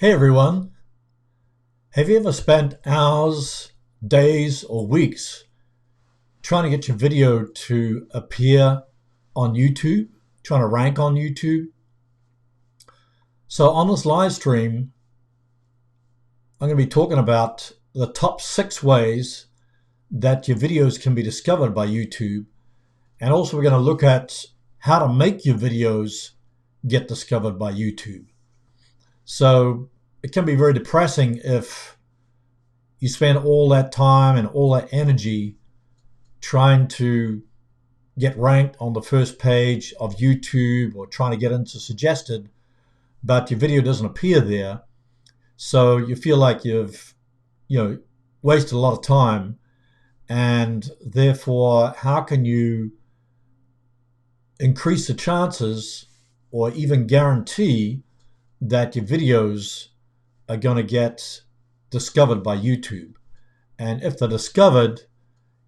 Hey everyone, have you ever spent hours, days, or weeks trying to get your video to appear on YouTube, trying to rank on YouTube? So, on this live stream, I'm going to be talking about the top 6 ways that your videos can be discovered by YouTube. And also, we're going to look at how to make your videos get discovered by YouTube. So, it can be very depressing if you spend all that time and all that energy trying to get ranked on the first page of YouTube or trying to get into suggested, but your video doesn't appear there. So you feel like you've, wasted a lot of time, and therefore, how can you increase the chances or even guarantee that your videos are going to get discovered by YouTube? And if they're discovered,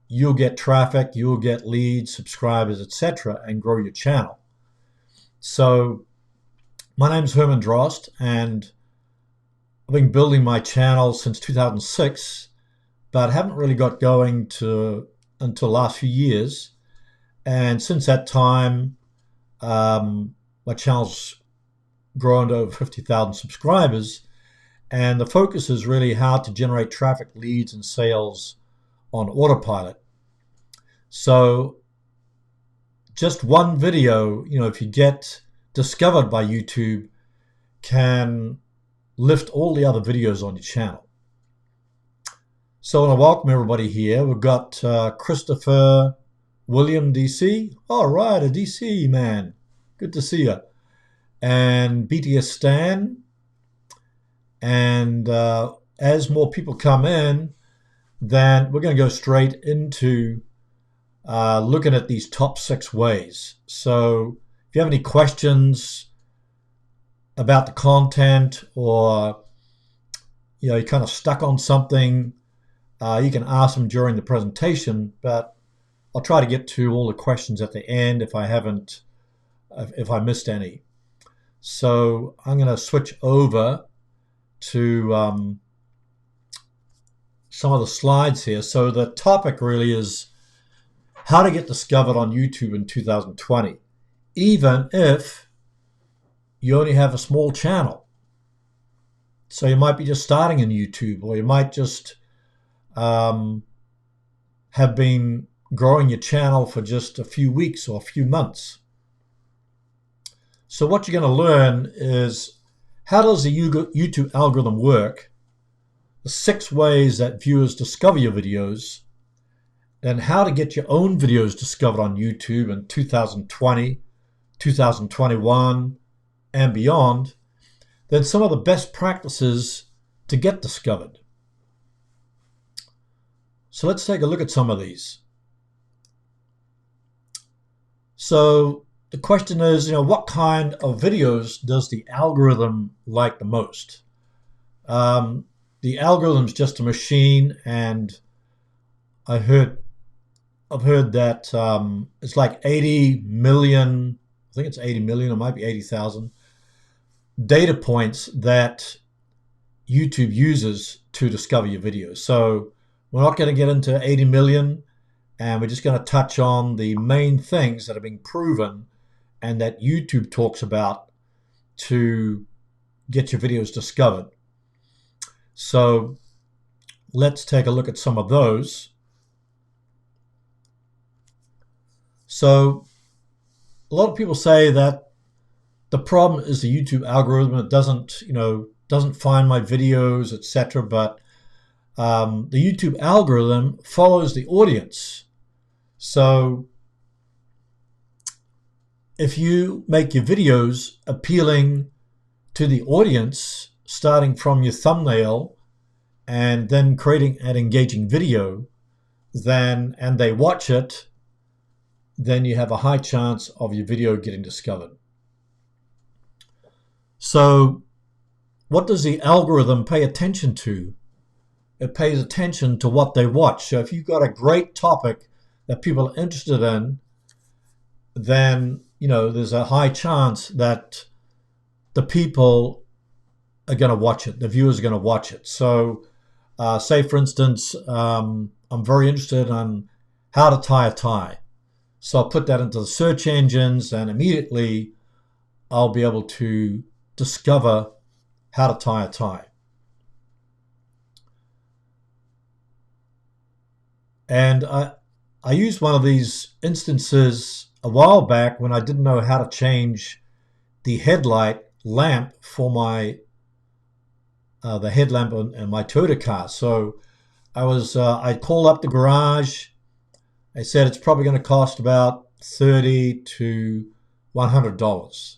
you'll get traffic, you'll get leads, subscribers, etc., and grow your channel. So my name's Herman Drost, and I've been building my channel since 2006, but haven't really got going until the last few years. And since that time, my channel's grown to over 50,000 subscribers. And the focus is really how to generate traffic, leads, and sales on autopilot. So just one video, if you get discovered by YouTube, can lift all the other videos on your channel. So I want to welcome everybody here. We've got Christopher William DC. All right, a DC man. Good to see you. And BTS Stan. And as more people come in, then we're going to go straight into looking at these top 6 ways. So if you have any questions about the content, or you're kind of stuck on something, you can ask them during the presentation, but I'll try to get to all the questions at the end if I missed any. So I'm going to switch over to some of the slides here. So the topic really is how to get discovered on YouTube in 2020, even if you only have a small channel. So you might be just starting in YouTube, or you might just have been growing your channel for just a few weeks or a few months. So what you're going to learn is, how does the YouTube algorithm work, the 6 ways that viewers discover your videos, and how to get your own videos discovered on YouTube in 2020, 2021, and beyond, then some of the best practices to get discovered. So let's take a look at some of these. So the question is, what kind of videos does the algorithm like the most? The algorithm's just a machine, and I've heard that it's like 80 million, I think it's 80 million, it might be 80,000 data points that YouTube uses to discover your videos. So we're not going to get into 80 million, and we're just going to touch on the main things that have been proven and that YouTube talks about to get your videos discovered. So let's take a look at some of those. So a lot of people say that the problem is the YouTube algorithm. It doesn't find my videos, etc. But the YouTube algorithm follows the audience. So if you make your videos appealing to the audience, starting from your thumbnail and then creating an engaging video, and they watch it, then you have a high chance of your video getting discovered. So what does the algorithm pay attention to? It pays attention to what they watch. So if you've got a great topic that people are interested in, then there's a high chance that the people are going to watch it. The viewers are going to watch it. So, say for instance, I'm very interested in how to tie a tie. So I'll put that into the search engines, and immediately I'll be able to discover how to tie a tie. And I used one of these instances a while back when I didn't know how to change the headlight lamp for my the headlamp in my Toyota car. So I called up the garage. I said it's probably going to cost about $30 to $100.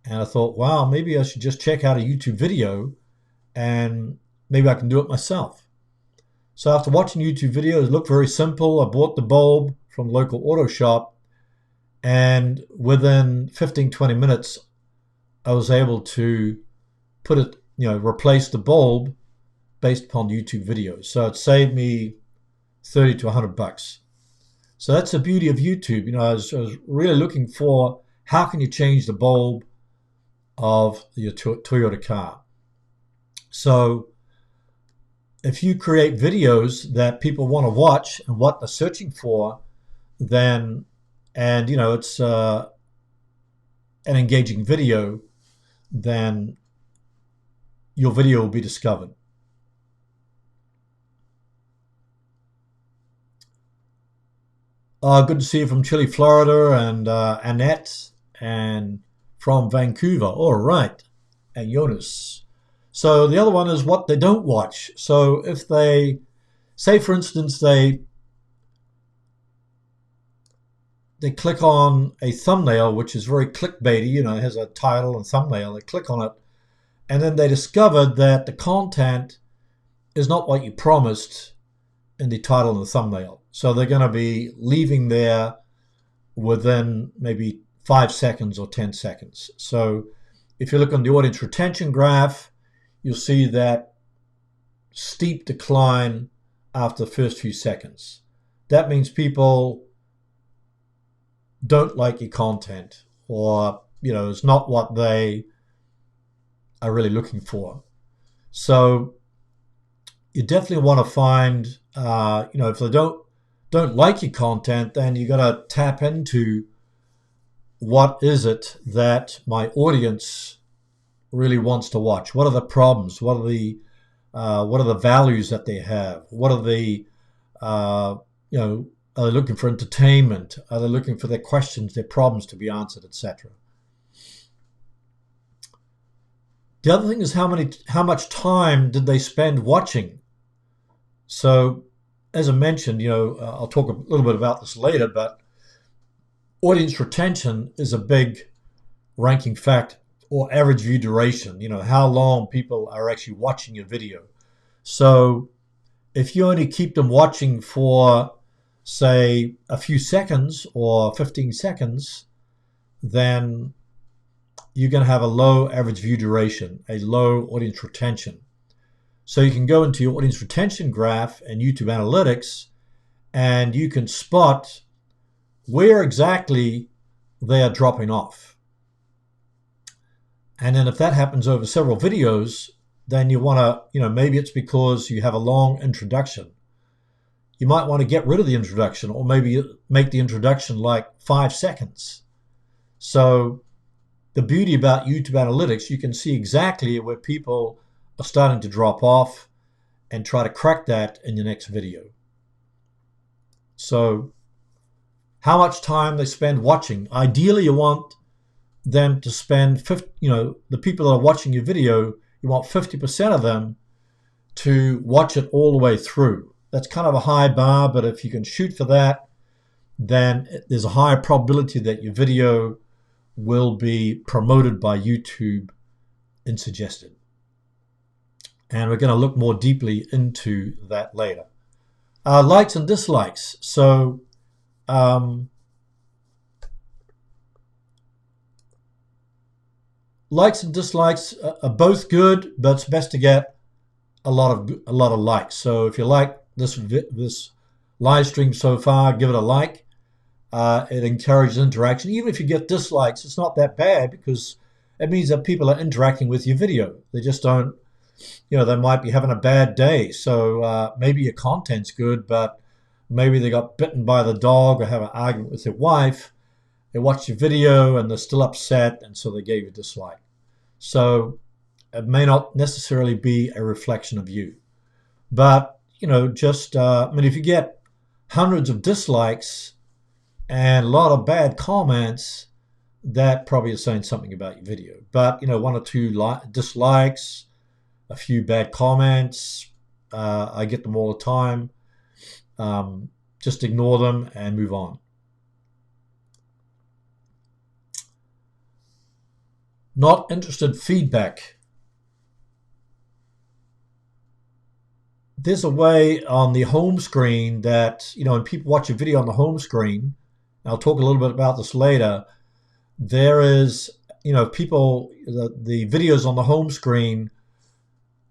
And I thought, wow, maybe I should just check out a YouTube video and maybe I can do it myself. So after watching YouTube videos, it looked very simple. I bought the bulb from the local auto shop, and within 15-20 minutes, I was able to put it, replace the bulb based upon YouTube videos. So it saved me $30 to $100. So that's the beauty of YouTube. I was really looking for how can you change the bulb of your Toyota car. So if you create videos that people want to watch and what they're searching for, then, and it's an engaging video, then your video will be discovered. Good to see you from Chile, Florida, and Annette, and from Vancouver. All right, and Jonas. So the other one is what they don't watch. So if they, say for instance, they click on a thumbnail, which is very clickbaity, it has a title and thumbnail, they click on it, and then they discovered that the content is not what you promised in the title and the thumbnail. So they're going to be leaving there within maybe 5 seconds or 10 seconds. So if you look on the audience retention graph, you'll see that steep decline after the first few seconds. That means people don't like your content, or, it's not what they are really looking for. So you definitely want to find, if they don't like your content, then you got to tap into what is it that my audience really wants to watch. What are the problems? What are the values that they have? What are the are they looking for entertainment? Are they looking for their questions, their problems to be answered, etc.? The other thing is how much time did they spend watching? So, as I mentioned, I'll talk a little bit about this later, but audience retention is a big ranking factor, or average view duration, how long people are actually watching your video. So if you only keep them watching for, say, a few seconds or 15 seconds, then you're going to have a low average view duration, a low audience retention. So you can go into your audience retention graph and YouTube analytics, and you can spot where exactly they are dropping off. And then if that happens over several videos, then you want to, maybe it's because you have a long introduction. You might want to get rid of the introduction, or maybe make the introduction like 5 seconds. So the beauty about YouTube analytics, you can see exactly where people are starting to drop off and try to crack that in your next video. So how much time they spend watching. Ideally, you want them to spend, the people that are watching your video, you want 50% of them to watch it all the way through. That's kind of a high bar, but if you can shoot for that, then there's a higher probability that your video will be promoted by YouTube in suggested. And we're going to look more deeply into that later. Likes and dislikes. So likes and dislikes are both good, but it's best to get a lot of likes. So if you like this live stream so far, give it a like. It encourages interaction. Even if you get dislikes, it's not that bad, because it means that people are interacting with your video. They just don't, they might be having a bad day. So maybe your content's good, but maybe they got bitten by the dog or have an argument with their wife. They watch your video and they're still upset, and so they gave you a dislike. So it may not necessarily be a reflection of you. But, if you get hundreds of dislikes and a lot of bad comments, that probably is saying something about your video. But, one or two dislikes, a few bad comments, I get them all the time. Just ignore them and move on. Not interested feedback. There's a way on the home screen that, when people watch a video on the home screen, I'll talk a little bit about this later, there is, the videos on the home screen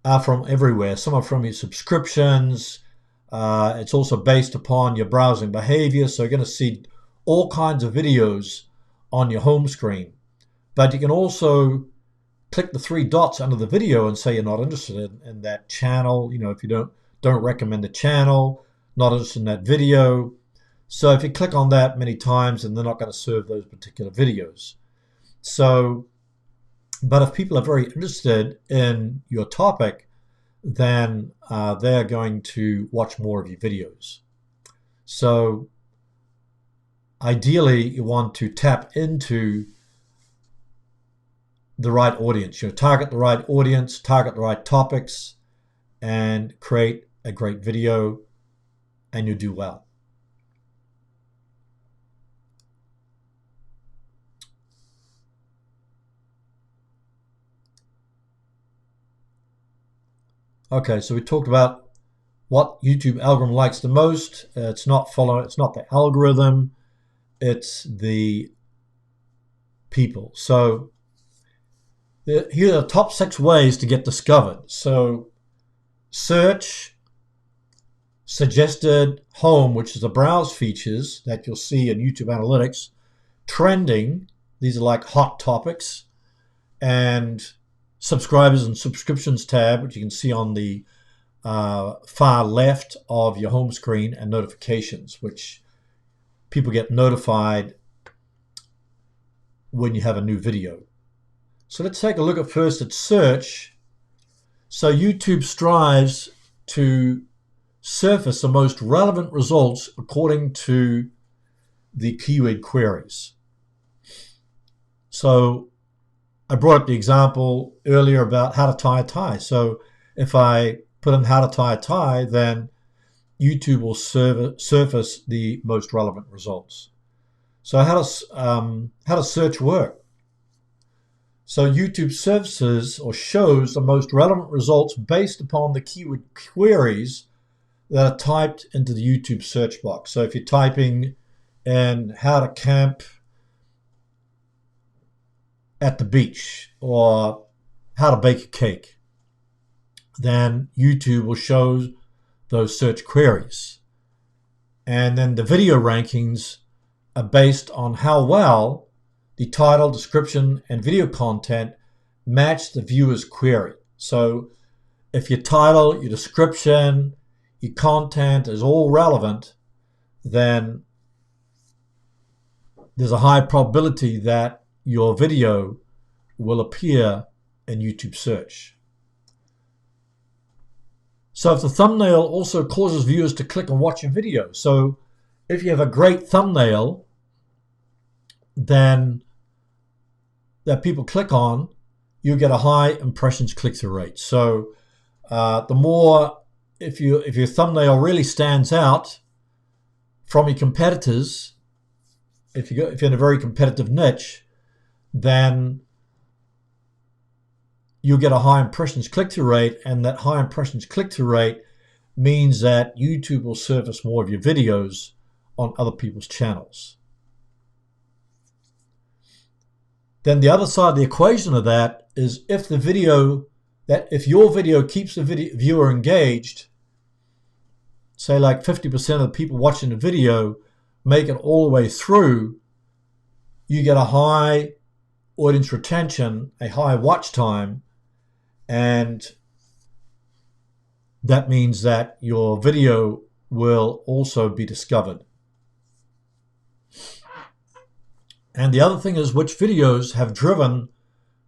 are from everywhere. Some are from your subscriptions. It's also based upon your browsing behavior. So you're going to see all kinds of videos on your home screen. But you can also click the three dots under the video and say you're not interested in that channel. If you don't recommend the channel, not interested in that video. So if you click on that many times, then they're not going to serve those particular videos. So, but if people are very interested in your topic, then they're going to watch more of your videos. So ideally, you want to tap into the right audience. Target the right audience, target the right topics, and create a great video, and you'll do well. Okay, so we talked about what YouTube algorithm likes the most. It's not the algorithm, it's the people. So here are the top 6 ways to get discovered. So search, suggested, home, which is the browse features that you'll see in YouTube Analytics, trending, these are like hot topics, and subscribers and subscriptions tab, which you can see on the far left of your home screen, and notifications, which people get notified when you have a new video. So let's take a look first at search. So YouTube strives to surface the most relevant results according to the keyword queries. So I brought up the example earlier about how to tie a tie. So if I put in how to tie a tie, then YouTube will surface the most relevant results. So how does search work? So YouTube surfaces or shows the most relevant results based upon the keyword queries that are typed into the YouTube search box. So if you're typing in how to camp at the beach or how to bake a cake, then YouTube will show those search queries. And then the video rankings are based on how well the title, description, and video content match the viewer's query. So if your title, your description, your content is all relevant, then there's a high probability that your video will appear in YouTube search. So if the thumbnail also causes viewers to click and watch your video, so if you have a great thumbnail, then that people click on, you get a high impressions click-through rate. So the more, if your thumbnail really stands out from your competitors, if you're in a very competitive niche, then you'll get a high impressions click-through rate, and that high impressions click-through rate means that YouTube will surface more of your videos on other people's channels. Then the other side of the equation of that is if your video keeps the viewer engaged, say like 50% of the people watching the video make it all the way through, you get a high audience retention, a high watch time, and that means that your video will also be discovered. And the other thing is which videos have driven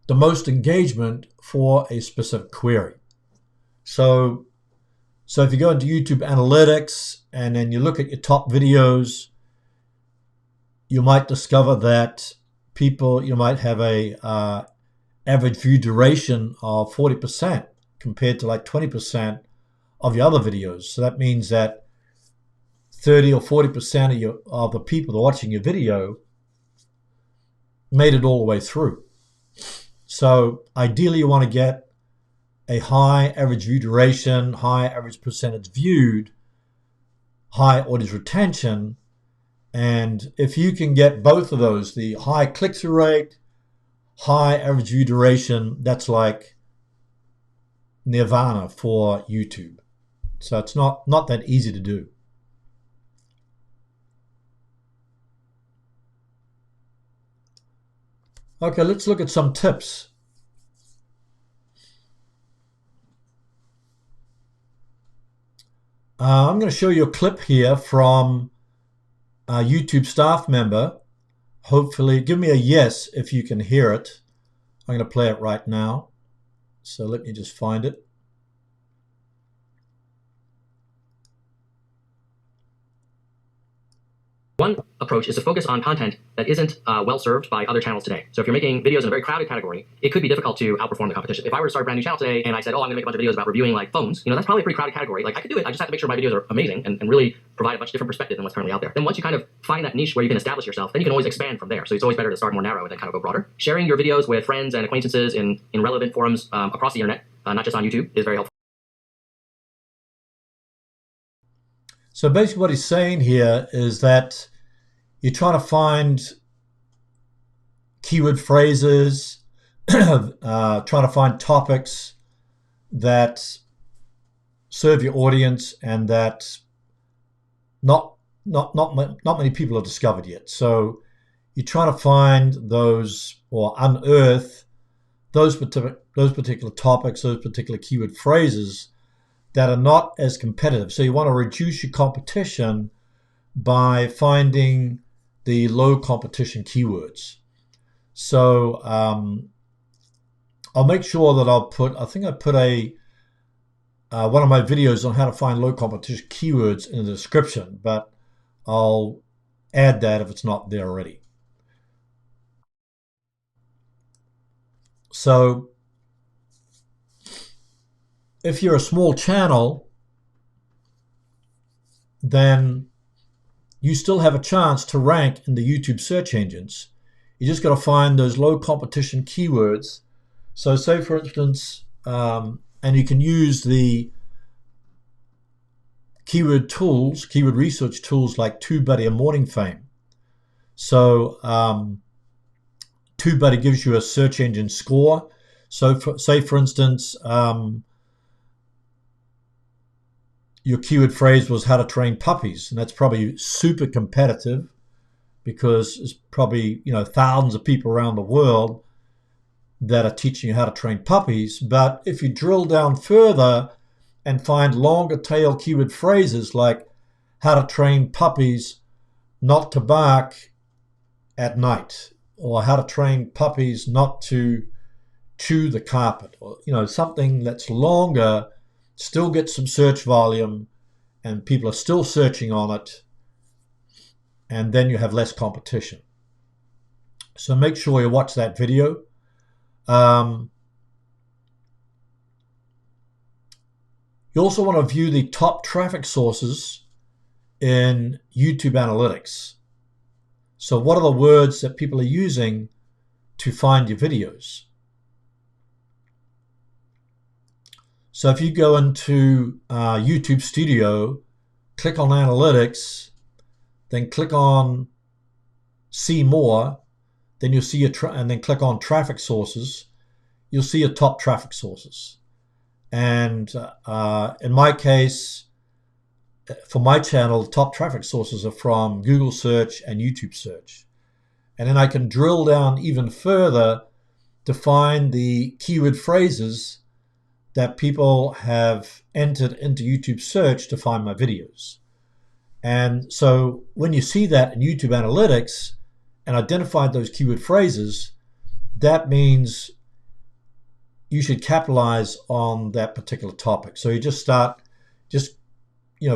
the most engagement for a specific query. So if you go into YouTube Analytics and then you look at your top videos, you might discover that you might have a average view duration of 40% compared to like 20% of your other videos. So that means that 30 or 40% of the people that are watching your video made it all the way through. So ideally you want to get a high average view duration, high average percentage viewed, high audience retention. And if you can get both of those, the high click-through rate, high average view duration, that's like nirvana for YouTube. So it's not that easy to do. Okay, let's look at some tips. I'm going to show you a clip here from a YouTube staff member. Hopefully, give me a yes if you can hear it. I'm going to play it right now. So let me just find it. One approach is to focus on content that isn't well served by other channels today. So if you're making videos in a very crowded category, it could be difficult to outperform the competition. If I were to start a brand new channel today and I said, oh, I'm gonna make a bunch of videos about reviewing like phones, that's probably a pretty crowded category. Like I could do it. I just have to make sure my videos are amazing and really provide a much different perspective than what's currently out there. Then once you kind of find that niche where you can establish yourself, then you can always expand from there. So it's always better to start more narrow and then kind of go broader. Sharing your videos with friends and acquaintances in relevant forums across the internet, not just on YouTube, is very helpful. So basically what he's saying here is that you're trying to find keyword phrases, trying to find topics that serve your audience and that not many people have discovered yet. So you're trying to find those or unearth those particular topics, those particular keyword phrases that are not as competitive. So you want to reduce your competition by finding the low competition keywords. So I'll make sure that I think I put one of my videos on how to find low competition keywords in the description, but I'll add that if it's not there already. So if you're a small channel, then you still have a chance to rank in the YouTube search engines. You just got to find those low competition keywords. So say for instance, and you can use the keyword research tools like TubeBuddy and MorningFame. So TubeBuddy gives you a search engine score. So say for instance, your keyword phrase was how to train puppies, and that's probably super competitive because it's probably thousands of people around the world that are teaching you how to train puppies. But if you drill down further and find longer tail keyword phrases like how to train puppies not to bark at night, or how to train puppies not to chew the carpet, or something that's longer, still gets some search volume and people are still searching on it, and then you have less competition. So make sure you watch that video. You also want to view the top traffic sources in YouTube Analytics. So what are the words that people are using to find your videos? So if you go into YouTube Studio, click on Analytics, then click on See More, then you'll see and then click on Traffic Sources, you'll see your top traffic sources. And in my case, for my channel, the top traffic sources are from Google search and YouTube search. And then I can drill down even further to find the keyword phrases that people have entered into YouTube search to find my videos. And so when you see that in YouTube Analytics and identify those keyword phrases, that means you should capitalize on that particular topic. So you just start,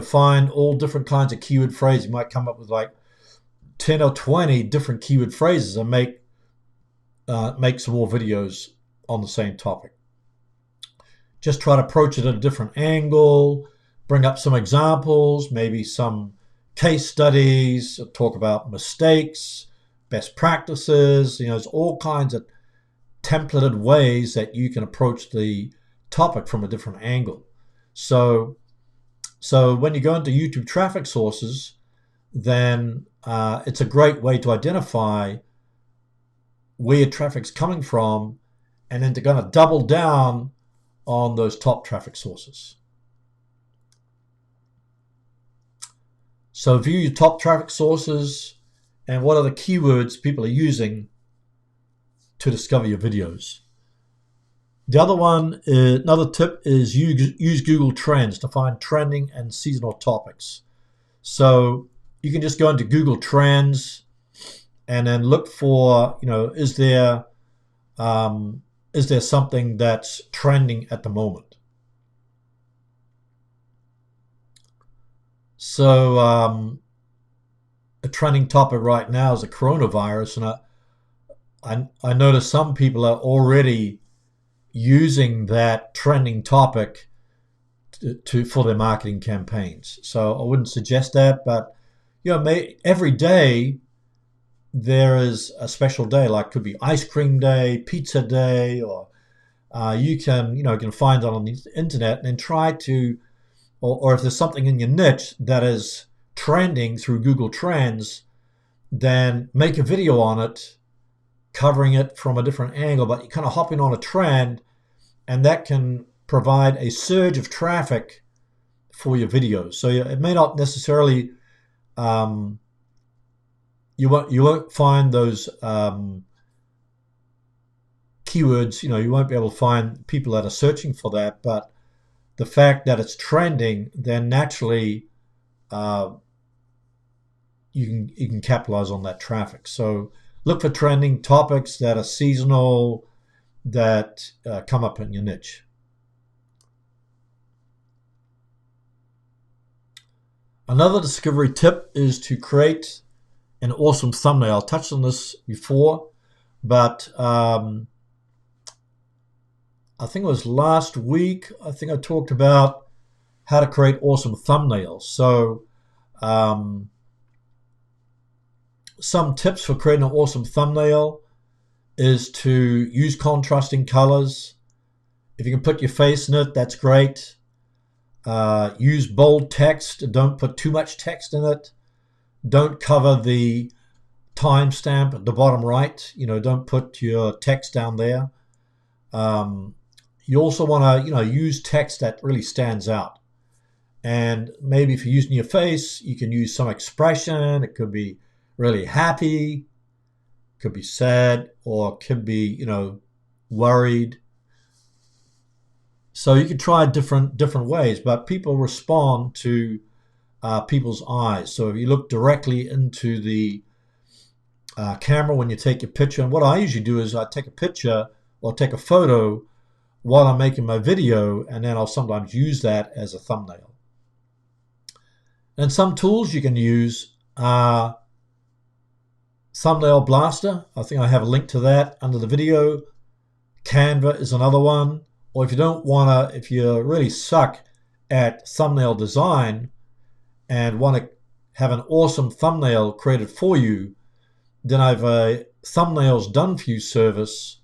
find all different kinds of keyword phrases. You might come up with like 10 or 20 different keyword phrases and make some more videos on the same topic. Just try to approach it at a different angle, bring up some examples, maybe some case studies, talk about mistakes, best practices. There's all kinds of templated ways that you can approach the topic from a different angle. So when you go into YouTube traffic sources, then it's a great way to identify where your traffic's coming from, and then to kind of double down on those top traffic sources. So view your top traffic sources and what are the keywords people are using to discover your videos. The other one, another tip is use Google Trends to find trending and seasonal topics. So you can just go into Google Trends and then look for, is there something that's trending at the moment? So a trending topic right now is the coronavirus, and I notice some people are already using that trending topic for their marketing campaigns. So I wouldn't suggest that, but every day there is a special day, like could be ice cream day, pizza day, or you can find it on the internet and try to, or if there's something in your niche that is trending through Google Trends, then make a video on it, covering it from a different angle, but you kind of hopping on a trend, and that can provide a surge of traffic for your videos. So it may not necessarily, you won't find those keywords, you won't be able to find people that are searching for that, but the fact that it's trending, then naturally you can capitalize on that traffic. So look for trending topics that are seasonal, that come up in your niche. Another discovery tip is to create an awesome thumbnail. I touched on this before, but I think it was last week, I think I talked about how to create awesome thumbnails. So some tips for creating an awesome thumbnail is to use contrasting colors. If you can put your face in it, that's great. Use bold text. Don't put too much text in it. Don't cover the timestamp at the bottom right. Don't put your text down there. You also want to, use text that really stands out. And maybe if you're using your face, you can use some expression. It could be really happy, could be sad, or could be, worried. So you can try different ways, but people respond to people's eyes. So if you look directly into the camera when you take your picture, and what I usually do is I take a picture or take a photo while I'm making my video, and then I'll sometimes use that as a thumbnail. And some tools you can use are Thumbnail Blaster. I think I have a link to that under the video. Canva is another one. Or if you don't want to, if you really suck at thumbnail design and want to have an awesome thumbnail created for you, then I have a Thumbnails Done For You service.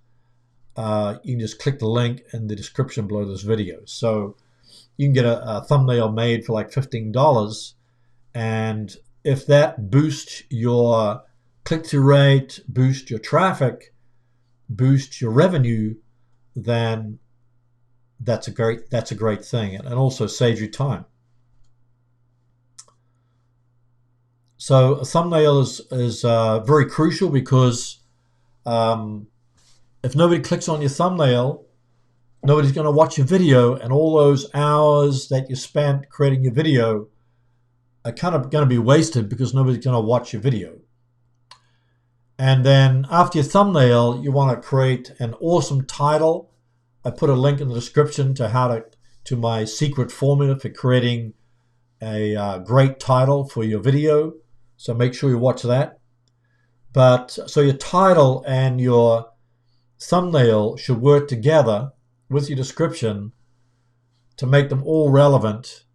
You can just click the link in the description below this video. So you can get a thumbnail made for like $15. And if that boosts your click-through rate, boosts your traffic, boosts your revenue, then that's a great thing, and also saves you time. So a thumbnail is very crucial because if nobody clicks on your thumbnail, nobody's going to watch your video, and all those hours that you spent creating your video are kind of going to be wasted because nobody's going to watch your video. And then after your thumbnail, you want to create an awesome title. I put a link in the description to my secret formula for creating a great title for your video. So make sure you watch that. But so your title and your thumbnail should work together with your description to make them all relevant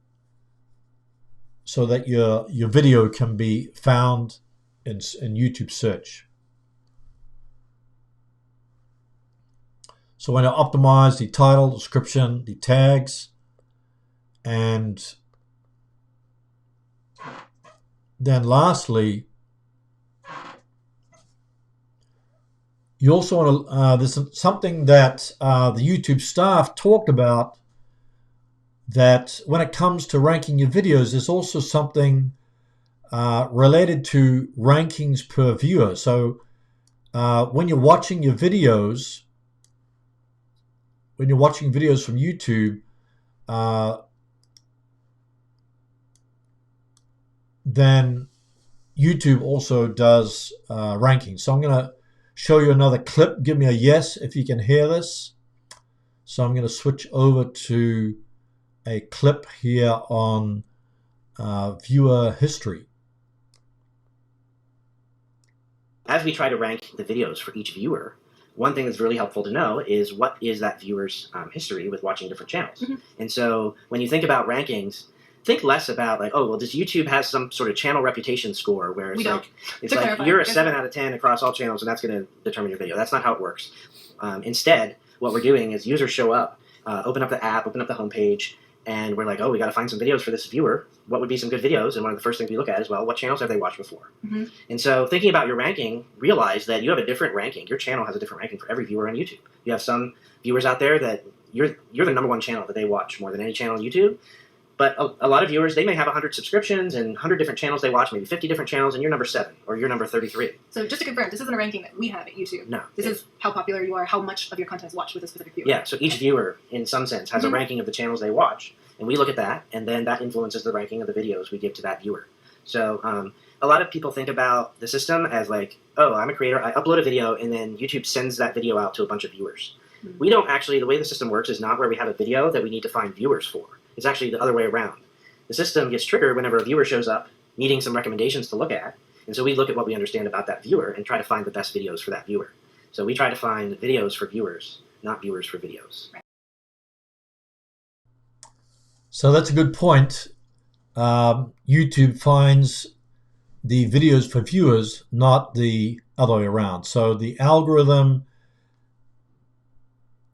so that your video can be found in YouTube search. So when I optimize the title, description, the tags, and then lastly, you also want to, there's something that the YouTube staff talked about, that when it comes to ranking your videos, there's also something related to rankings per viewer. So when you're watching your videos, when you're watching videos from YouTube, then YouTube also does rankings. So I'm going to show you another clip. Give me a yes if you can hear this. So I'm going to switch over to a clip here on viewer history. As we try to rank the videos for each viewer, one thing that's really helpful to know is what is that viewer's history with watching different channels. Mm-hmm. And so when you think about rankings, think less about like, oh, well, does YouTube have some sort of channel reputation score where it's like you're a 7 out of 10 across all channels and that's going to determine your video. That's not how it works. Instead, what we're doing is users show up, open up the app, open up the homepage, and we're like, oh, we got to find some videos for this viewer. What would be some good videos? And one of the first things we look at is, well, what channels have they watched before? Mm-hmm. And so thinking about your ranking, realize that you have a different ranking. Your channel has a different ranking for every viewer on YouTube. You have some viewers out there that you're the number one channel that they watch more than any channel on YouTube. But a lot of viewers, they may have 100 subscriptions and 100 different channels they watch, maybe 50 different channels, and you're number 7 or you're number 33. So just to confirm, this isn't a ranking that we have at YouTube. No. This is how popular you are, how much of your content is watched with a specific viewer. Yeah, so each viewer, in some sense, has a ranking of the channels they watch. And we look at that, and then that influences the ranking of the videos we give to that viewer. So a lot of people think about the system as like, oh, I'm a creator, I upload a video, and then YouTube sends that video out to a bunch of viewers. Mm-hmm. We don't actually, the way the system works is not where we have a video that we need to find viewers for. It's actually the other way around. The system gets triggered whenever a viewer shows up needing some recommendations to look at, and so we look at what we understand about that viewer and try to find the best videos for that viewer. So we try to find videos for viewers, not viewers for videos. So that's a good point. YouTube finds the videos for viewers, not the other way around. So the algorithm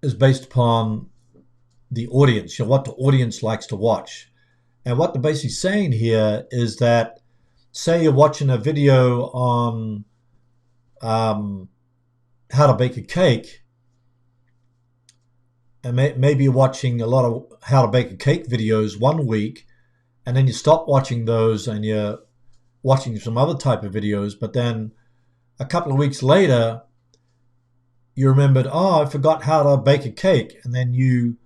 is based upon the audience, what the audience likes to watch. And what they're basically saying here is that, say you're watching a video on how to bake a cake, and maybe you're watching a lot of how to bake a cake videos one week, and then you stop watching those and you're watching some other type of videos, but then a couple of weeks later, you remembered, oh, I forgot how to bake a cake, and then you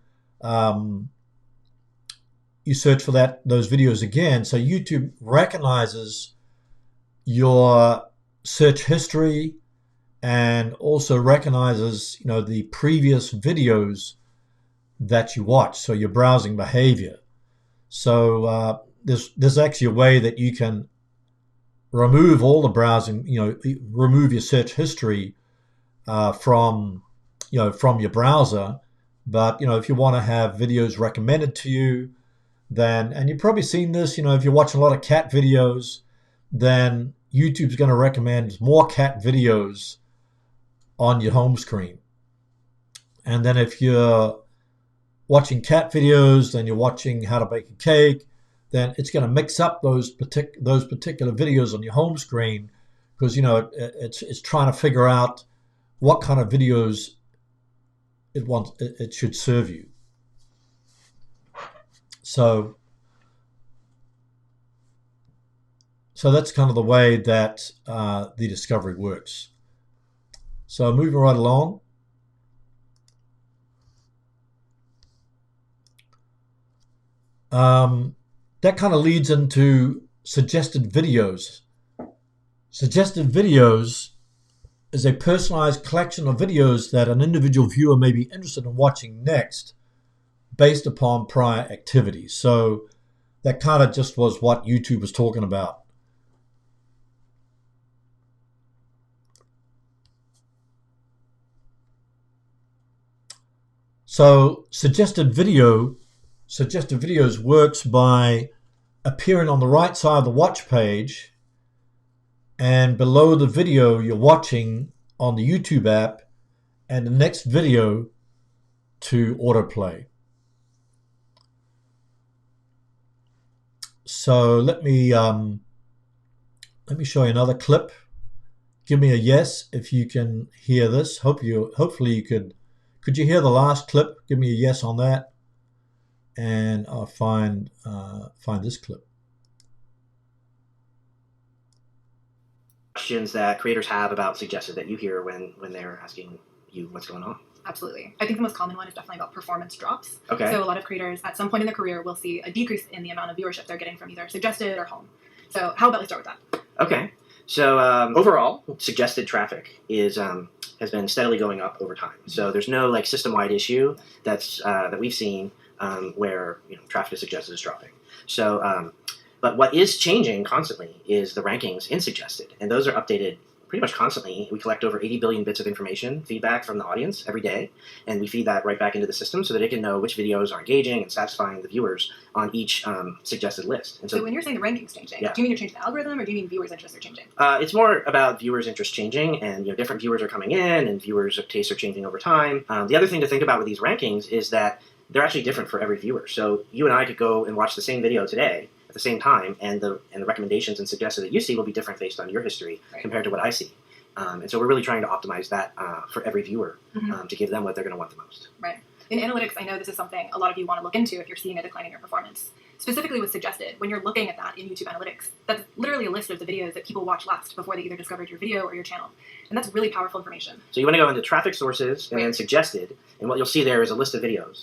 search for those videos again. So YouTube recognizes your search history and also recognizes, the previous videos that you watch. So your browsing behavior. So there's actually a way that you can remove all the browsing, remove your search history from your browser. But if you want to have videos recommended to you, then, and you've probably seen this, if you're watching a lot of cat videos, then YouTube's going to recommend more cat videos on your home screen. And then if you're watching cat videos, then you're watching how to bake a cake, then it's going to mix up those particular videos on your home screen, because it's trying to figure out what kind of videos it should serve you. So that's kind of the way that the discovery works. So moving right along. That kind of leads into suggested videos. Suggested videos is a personalized collection of videos that an individual viewer may be interested in watching next based upon prior activities. So that kind of just was what YouTube was talking about. So suggested videos works by appearing on the right side of the watch page and below the video you're watching on the YouTube app and the next video to autoplay. So let me show you another clip. Give me a yes if you can hear this. Hopefully you could you hear the last clip? Give me a yes on that, and I'll find this clip. Questions that creators have about suggested that you hear when they're asking you what's going on? Absolutely. I think the most common one is definitely about performance drops. Okay. So a lot of creators at some point in their career will see a decrease in the amount of viewership they're getting from either suggested or home. So how about we start with that? Okay. So overall, suggested traffic has been steadily going up over time. So there's no like system-wide issue that we've seen where traffic to suggested is dropping. So, but what is changing constantly is the rankings in suggested, and those are updated pretty much constantly. We collect over 80 billion bits of information, feedback from the audience every day, and we feed that right back into the system so that it can know which videos are engaging and satisfying the viewers on each suggested list. And so when you're saying the rankings changing, yeah. Do you mean you're changing the algorithm, or do you mean viewers' interests are changing? It's more about viewers' interests changing, and different viewers are coming in, and viewers' tastes are changing over time. The other thing to think about with these rankings is that they're actually different for every viewer. So you and I could go and watch the same video today at the same time, and the recommendations and suggested that you see will be different based on your history compared to what I see. And so we're really trying to optimize that for every viewer to give them what they're going to want the most. Right. In analytics, I know this is something a lot of you want to look into if you're seeing a decline in your performance. Specifically with suggested, when you're looking at that in YouTube analytics, that's literally a list of the videos that people watch last before they either discovered your video or your channel. And that's really powerful information. So you want to go into traffic sources and then suggested, and what you'll see there is a list of videos.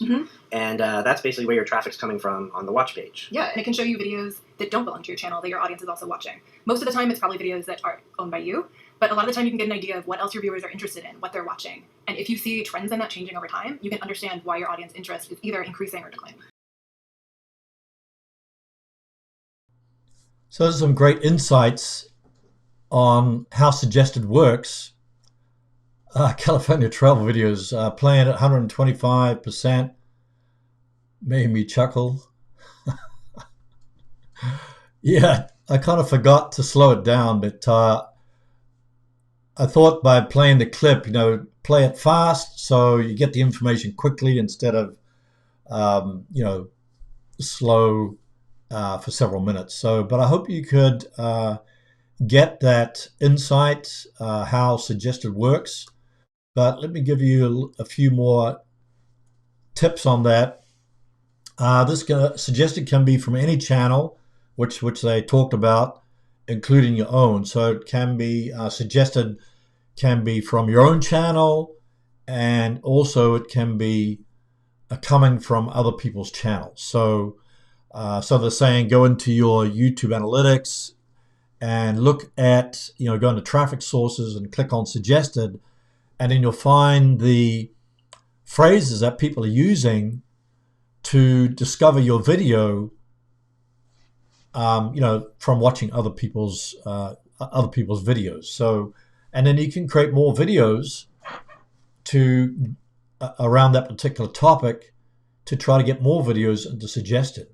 And that's basically where your traffic's coming from on the watch page. Yeah, and it can show you videos that don't belong to your channel that your audience is also watching. Most of the time, it's probably videos that are owned by you. But a lot of the time you can get an idea of what else your viewers are interested in, what they're watching. And if you see trends in that changing over time, you can understand why your audience interest is either increasing or declining. So there's some great insights on how suggested works. California travel videos playing at 125% made me chuckle. Yeah, I kind of forgot to slow it down, but I thought by playing the clip, play it fast so you get the information quickly instead of, slow for several minutes. But I hope you could get that insight, how suggested works. But let me give you a few more tips on that. This suggested can be from any channel, which they talked about, including your own. So it can be suggested, can be from your own channel, and also it can be coming from other people's channels. So they're saying go into your YouTube analytics and look at, go into traffic sources and click on suggested, and then you'll find the phrases that people are using to discover your video, from watching other people's videos. So, and then you can create more videos to around that particular topic to try to get more videos into suggested.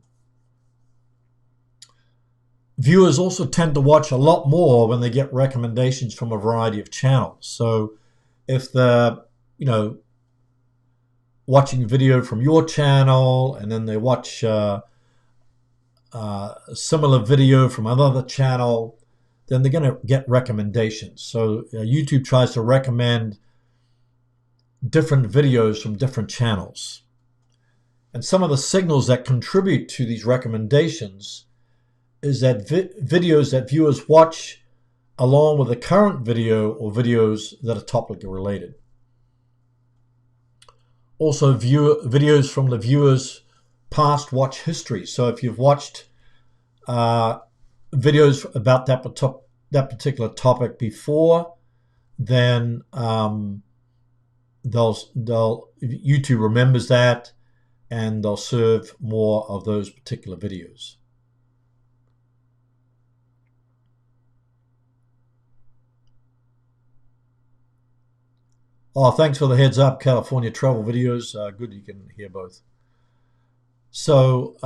Viewers also tend to watch a lot more when they get recommendations from a variety of channels. So if they're, watching video from your channel and then they watch a similar video from another channel, then they're going to get recommendations. So YouTube tries to recommend different videos from different channels. And some of the signals that contribute to these recommendations is that videos that viewers watch along with the current video or videos that are topically related. Also, videos from the viewer's past watch history. So if you've watched videos about that particular topic before, then YouTube remembers that, and they'll serve more of those particular videos. Oh, thanks for the heads up, California travel videos. Good, you can hear both. So,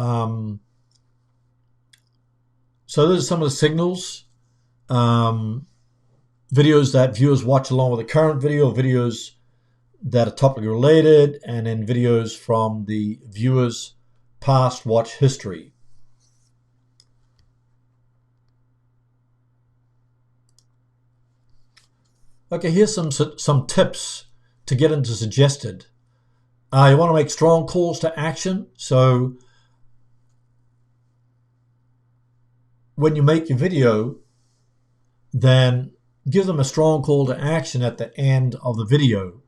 so those are some of the signals. Videos that viewers watch along with the current video, videos that are topically related, and then videos from the viewer's past watch history. Okay, here's some tips to get into suggested. You want to make strong calls to action. So when you make your video, then give them a strong call to action at the end of the video.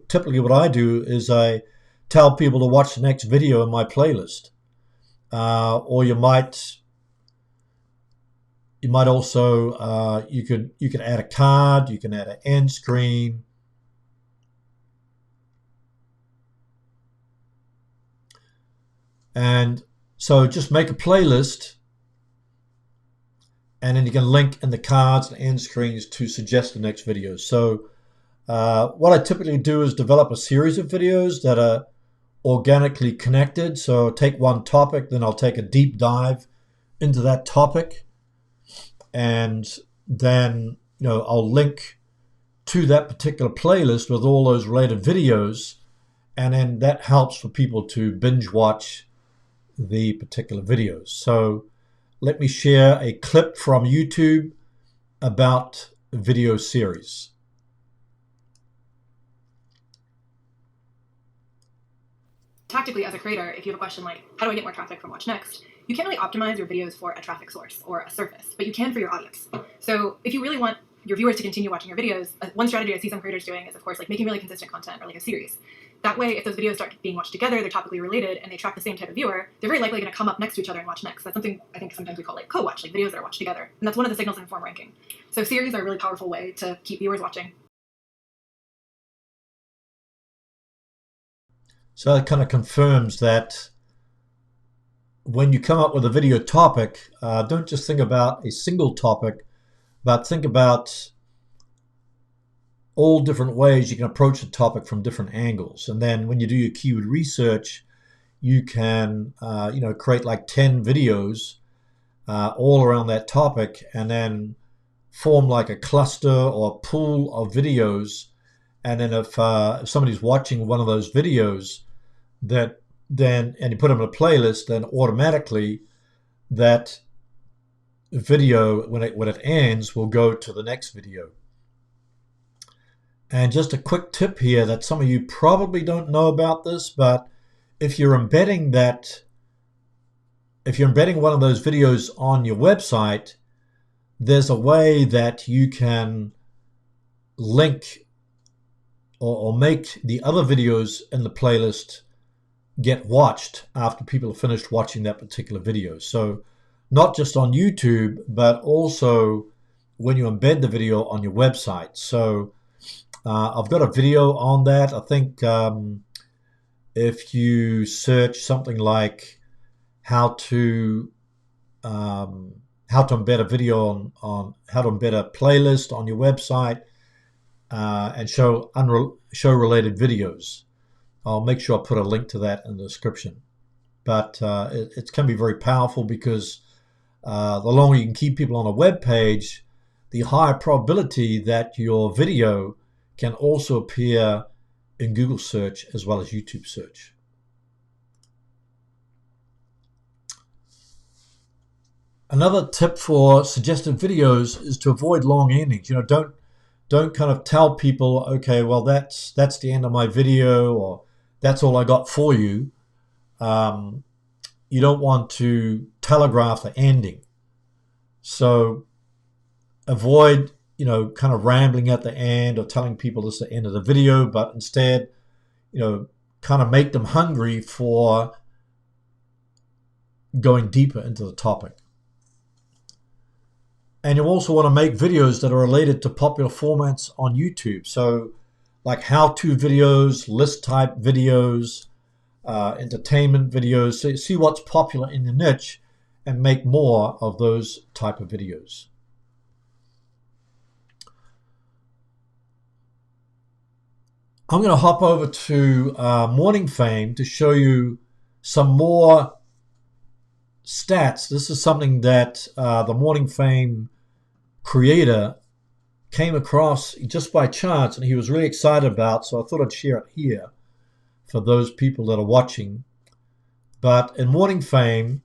Typically what I do is I tell people to watch the next video in my playlist. Or you might also you could add a card, you can add an end screen. And so just make a playlist, and then you can link in the cards and end screens to suggest the next video. So what I typically do is develop a series of videos that are organically connected. So I'll take one topic, then I'll take a deep dive into that topic, and then I'll link to that particular playlist with all those related videos, and then that helps for people to binge watch the particular videos. So let me share a clip from YouTube about video series. Tactically, as a creator, if you have a question like, how do I get more traffic from Watch Next? You can't really optimize your videos for a traffic source or a surface, but you can for your audience. So if you really want your viewers to continue watching your videos, one strategy I see some creators doing is, of course, like making really consistent content or like a series. That way, if those videos start being watched together, they're topically related, and they track the same type of viewer, they're very likely going to come up next to each other and watch next. That's something I think sometimes we call like co-watch, like videos that are watched together. And that's one of the signals in informed ranking. So series are a really powerful way to keep viewers watching. So that kind of confirms that when you come up with a video topic, don't just think about a single topic, but think about all different ways you can approach a topic from different angles. And then when you do your keyword research, you can create like 10 videos all around that topic, and then form like a cluster or a pool of videos. And then if somebody's watching one of those videos, and you put them in a playlist, then automatically that video, when it ends, will go to the next video. And just a quick tip here that some of you probably don't know about this, but if you're embedding one of those videos on your website, there's a way that you can link or make the other videos in the playlist get watched after people have finished watching that particular video. So not just on YouTube, but also when you embed the video on your website. So I've got a video on that. I think if you search something like how to embed a video on how to embed a playlist on your website and show related videos, I'll make sure I put a link to that in the description. But it can be very powerful because the longer you can keep people on a web page, the higher probability that your video can also appear in Google search as well as YouTube search. Another tip for suggested videos is to avoid long endings. Don't kind of tell people, okay, well that's the end of my video, or that's all I got for you. you don't want to telegraph the ending. So avoid, kind of rambling at the end or telling people this is the end of the video, but instead, kind of make them hungry for going deeper into the topic. And you also want to make videos that are related to popular formats on YouTube. So like how-to videos, list type videos, entertainment videos. So see what's popular in the niche and make more of those type of videos. I'm going to hop over to MorningFame to show you some more stats. This is something that the MorningFame creator came across just by chance, and he was really excited about, so I thought I'd share it here for those people that are watching. But in MorningFame,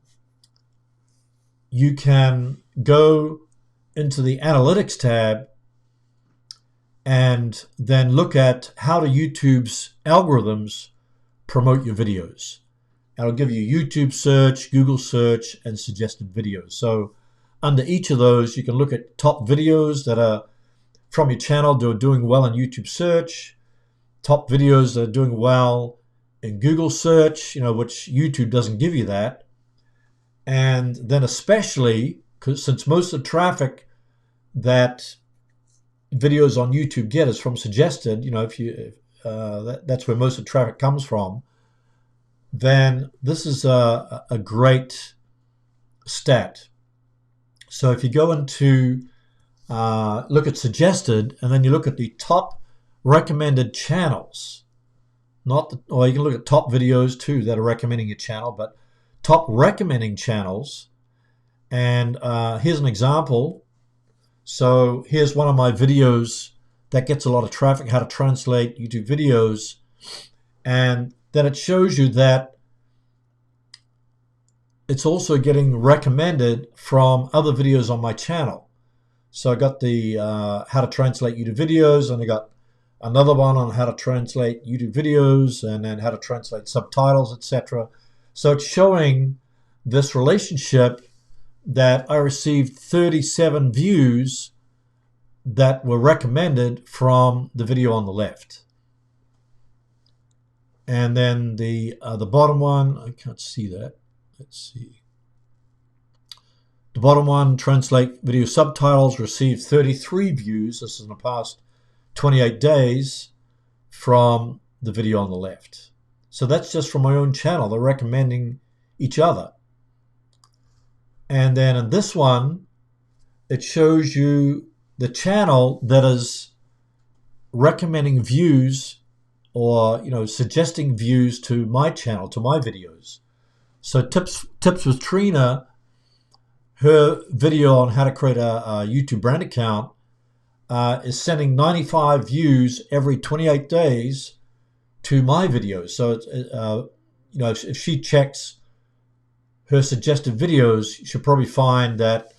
you can go into the Analytics tab and then look at how do YouTube's algorithms promote your videos. It'll give you YouTube search, Google search, and suggested videos. So under each of those, you can look at top videos that are from your channel that are doing well in YouTube search, top videos that are doing well in Google search, which YouTube doesn't give you that. And then especially, since most of the traffic that videos on YouTube get is from suggested, that's where most of the traffic comes from, then this is a great stat. So if you go into look at suggested, and then you look at the top recommended channels, or you can look at top videos too that are recommending your channel, but top recommending channels. And here's an example. So here's one of my videos that gets a lot of traffic, how to translate YouTube videos. And then it shows you that it's also getting recommended from other videos on my channel. So I got the how to translate YouTube videos, and I got another one on how to translate YouTube videos, and then how to translate subtitles, etc. So it's showing this relationship that I received 37 views that were recommended from the video on the left. And then the bottom one, I can't see that. Let's see. The bottom one, translate video subtitles, received 33 views. This is in the past 28 days from the video on the left. So that's just from my own channel. They're recommending each other. And then in this one, it shows you the channel that is recommending views or suggesting views to my channel, to my videos. So tips with Trina, her video on how to create a YouTube brand account is sending 95 views every 28 days to my videos. So if she checks her suggested videos, she'll probably find that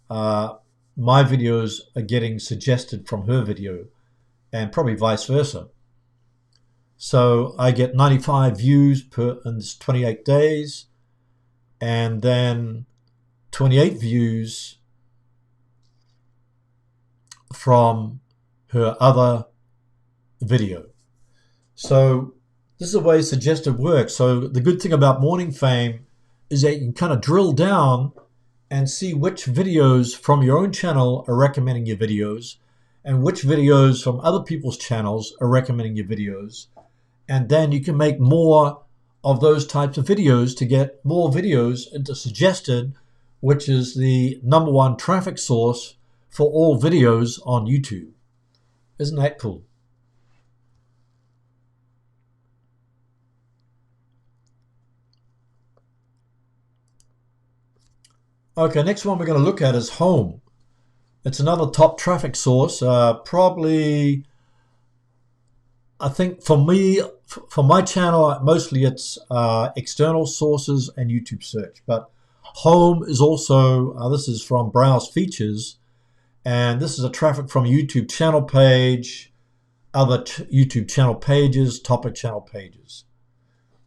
my videos are getting suggested from her video, and probably vice versa. So I get 95 views in 28 days, and then 28 views from her other video. So this is the way suggested works. So the good thing about MorningFame is that you can kind of drill down and see which videos from your own channel are recommending your videos, and which videos from other people's channels are recommending your videos. And then you can make more of those types of videos to get more videos into suggested, which is the #1 traffic source for all videos on YouTube. Isn't that cool? Okay, next one we're going to look at is home. It's another top traffic source. Probably, I think for me, for my channel, mostly it's external sources and YouTube search. But home is also, this is from Browse Features, and this is a traffic from YouTube channel page, other YouTube channel pages, topic channel pages.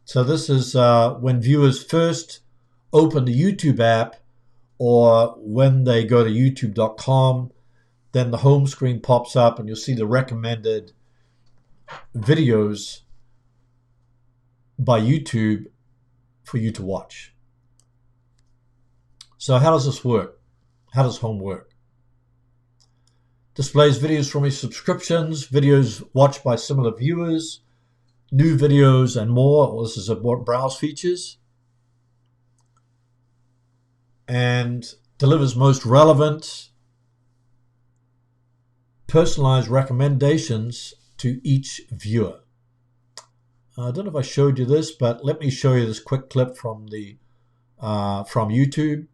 So this is when viewers first open the YouTube app or when they go to youtube.com, then the home screen pops up and you'll see the recommended videos by YouTube for you to watch. So how does this work? How does home work? Displays videos from your subscriptions, videos watched by similar viewers, new videos, and more. Well, this is what browse features. And delivers most relevant, personalized recommendations to each viewer. I don't know if I showed you this, but let me show you this quick clip from YouTube.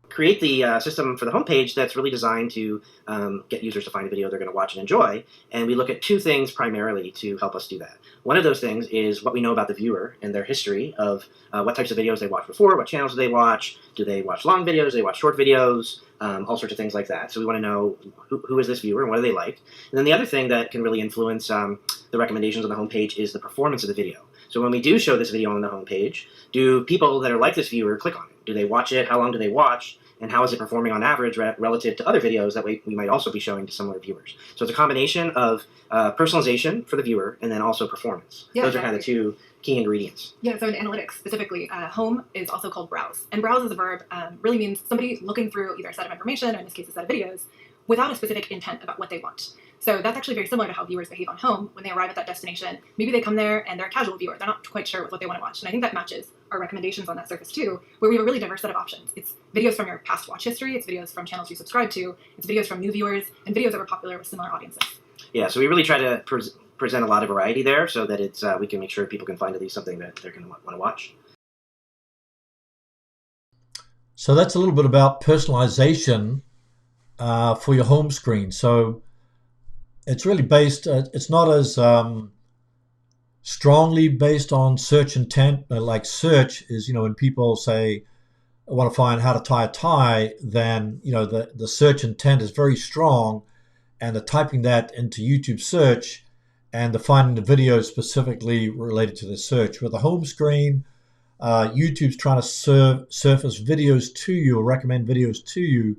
Create the system for the homepage that's really designed to get users to find a video they're going to watch and enjoy. And we look at two things primarily to help us do that. One of those things is what we know about the viewer and their history of what types of videos they watched before, what channels do they watch, do they watch long videos, do they watch short videos, all sorts of things like that. So we want to know who is this viewer and what do they like. And then the other thing that can really influence the recommendations on the homepage is the performance of the video. So when we do show this video on the homepage, do people that are like this viewer click on it? Do they watch it? How long do they watch? And how is it performing on average relative to other videos that we might also be showing to similar viewers? So it's a combination of personalization for the viewer and then also performance. Yeah, those are kind of the two key ingredients. Yeah, so in analytics specifically, home is also called browse. And browse as a verb really means somebody looking through either a set of information, or in this case a set of videos, without a specific intent about what they want. So that's actually very similar to how viewers behave on home when they arrive at that destination. Maybe they come there and they're a casual viewer. They're not quite sure what they want to watch. And I think that matches our recommendations on that surface too, where we have a really diverse set of options. It's videos from your past watch history. It's videos from channels you subscribe to. It's videos from new viewers and videos that were popular with similar audiences. Yeah, so we really try to present a lot of variety there so that it's we can make sure people can find at least something that they're going to want to watch. So that's a little bit about personalization for your home screen. So it's really based, it's not as strongly based on search intent. Like search is, when people say, I want to find how to tie a tie, then, the search intent is very strong, and the typing that into YouTube search and the finding the video specifically related to the search. With the home screen, YouTube's trying to surface videos to you or recommend videos to you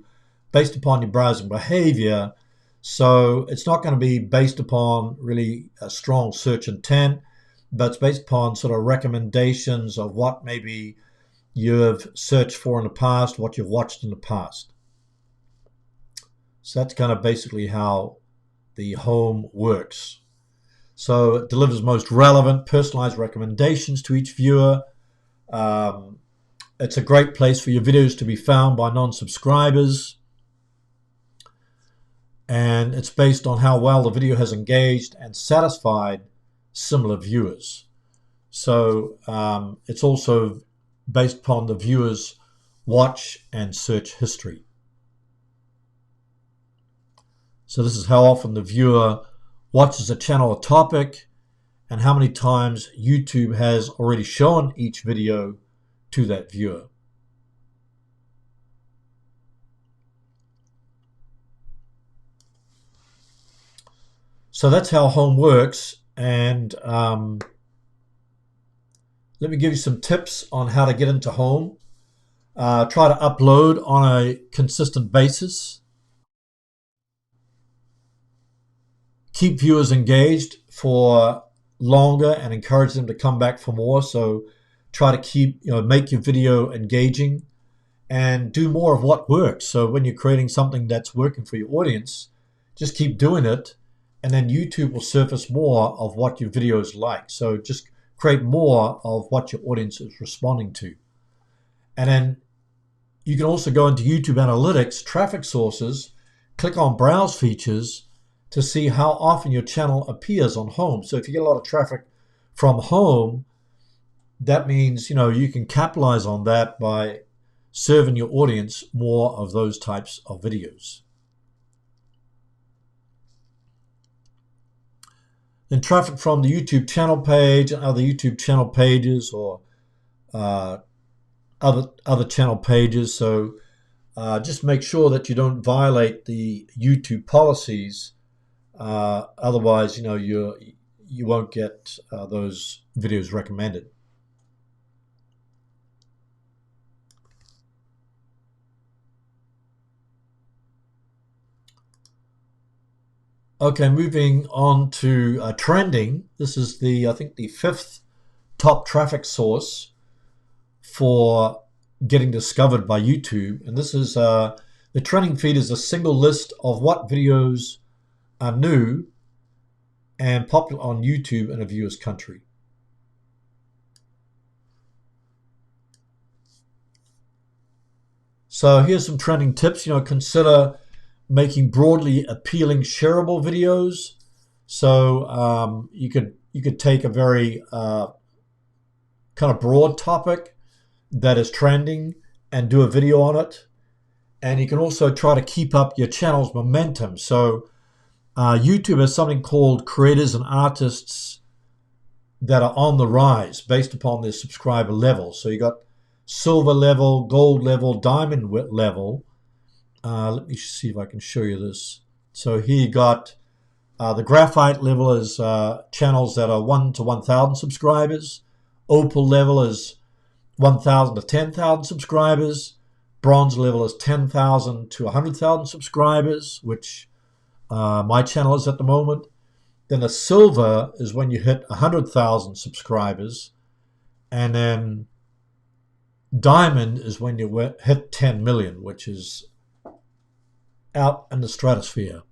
based upon your browsing behavior. So it's not going to be based upon really a strong search intent, but it's based upon sort of recommendations of what maybe you've searched for in the past, what you've watched in the past. So that's kind of basically how the home works. So it delivers most relevant, personalized recommendations to each viewer. It's a great place for your videos to be found by non-subscribers. And it's based on how well the video has engaged and satisfied similar viewers. So it's also based upon the viewer's watch and search history. So this is how often the viewer watches a channel or topic and how many times YouTube has already shown each video to that viewer. So that's how home works, and let me give you some tips on how to get into home. Try to upload on a consistent basis. Keep viewers engaged for longer and encourage them to come back for more. So try to keep, make your video engaging and do more of what works. So when you're creating something that's working for your audience, just keep doing it. And then YouTube will surface more of what your videos like. So just create more of what your audience is responding to. And then you can also go into YouTube Analytics, traffic sources, click on Browse Features to see how often your channel appears on home. So if you get a lot of traffic from home, that means, you can capitalize on that by serving your audience more of those types of videos. Then traffic from the YouTube channel page and other YouTube channel pages or other channel pages. So just make sure that you don't violate the YouTube policies. Otherwise, you won't get those videos recommended. Okay, moving on to trending. This is I think the 5th top traffic source for getting discovered by YouTube. And this is the trending feed is a single list of what videos are new and popular on YouTube in a viewer's country. So here's some trending tips. Consider making broadly appealing shareable videos. So you could take a very kind of broad topic that is trending and do a video on it. And you can also try to keep up your channel's momentum. So YouTube has something called creators and artists that are on the rise based upon their subscriber level. So you got silver level, gold level, diamond level. Let me see if I can show you this. So here you got the graphite level is channels that are 1 to 1,000 subscribers. Opal level is 1,000 to 10,000 subscribers. Bronze level is 10,000 to 100,000 subscribers, which my channel is at the moment. Then a silver is when you hit 100,000 subscribers. And then diamond is when you hit 10 million, which is out in the stratosphere.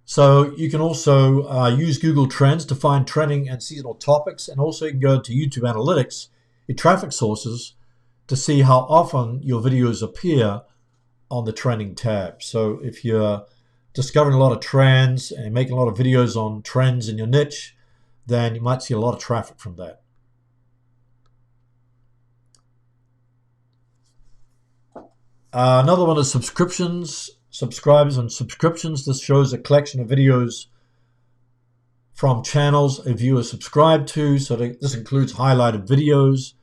So you can also use Google Trends to find trending and seasonal topics, and also you can go to YouTube Analytics, your traffic sources, to see how often your videos appear on the trending tab. So if you're discovering a lot of trends and making a lot of videos on trends in your niche, then you might see a lot of traffic from that. Another one is subscriptions. Subscribers and subscriptions. This shows a collection of videos from channels a viewer subscribed to. So this includes highlighted videos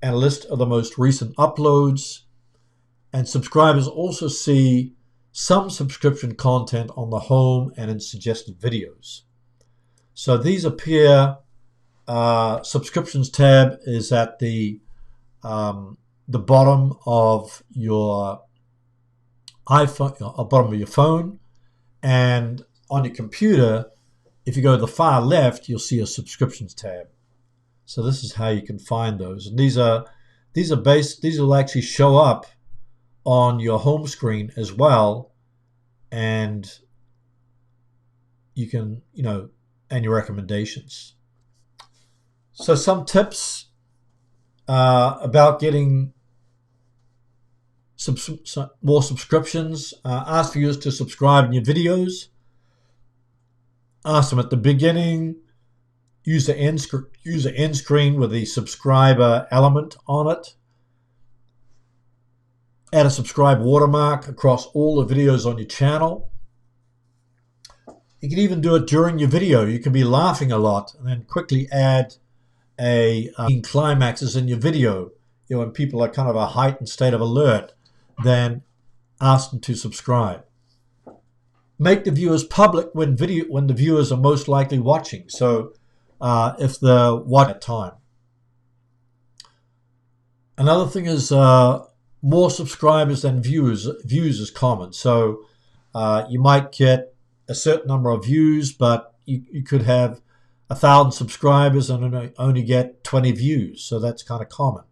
and a list of the most recent uploads. And subscribers also see some subscription content on the home and in suggested videos. So these appear, subscriptions tab is at the bottom of your iPhone, bottom of your phone, and on your computer, if you go to the far left, you'll see a subscriptions tab. So this is how you can find those. And these will actually show up on your home screen as well, and you can, and your recommendations. So some tips about getting more subscriptions. Ask viewers to subscribe in your videos. Ask them at the beginning. Use the end screen with the subscriber element on it. Add a subscribe watermark across all the videos on your channel. You can even do it during your video. You can be laughing a lot and then quickly add a climaxes in your video. When people are kind of a heightened state of alert, then ask them to subscribe. Make the viewers public when the viewers are most likely watching. So if they're watching at time. Another thing is more subscribers than views is common. So you might get a certain number of views, but you could have 1,000 subscribers and only get 20 views. So that's kind of common.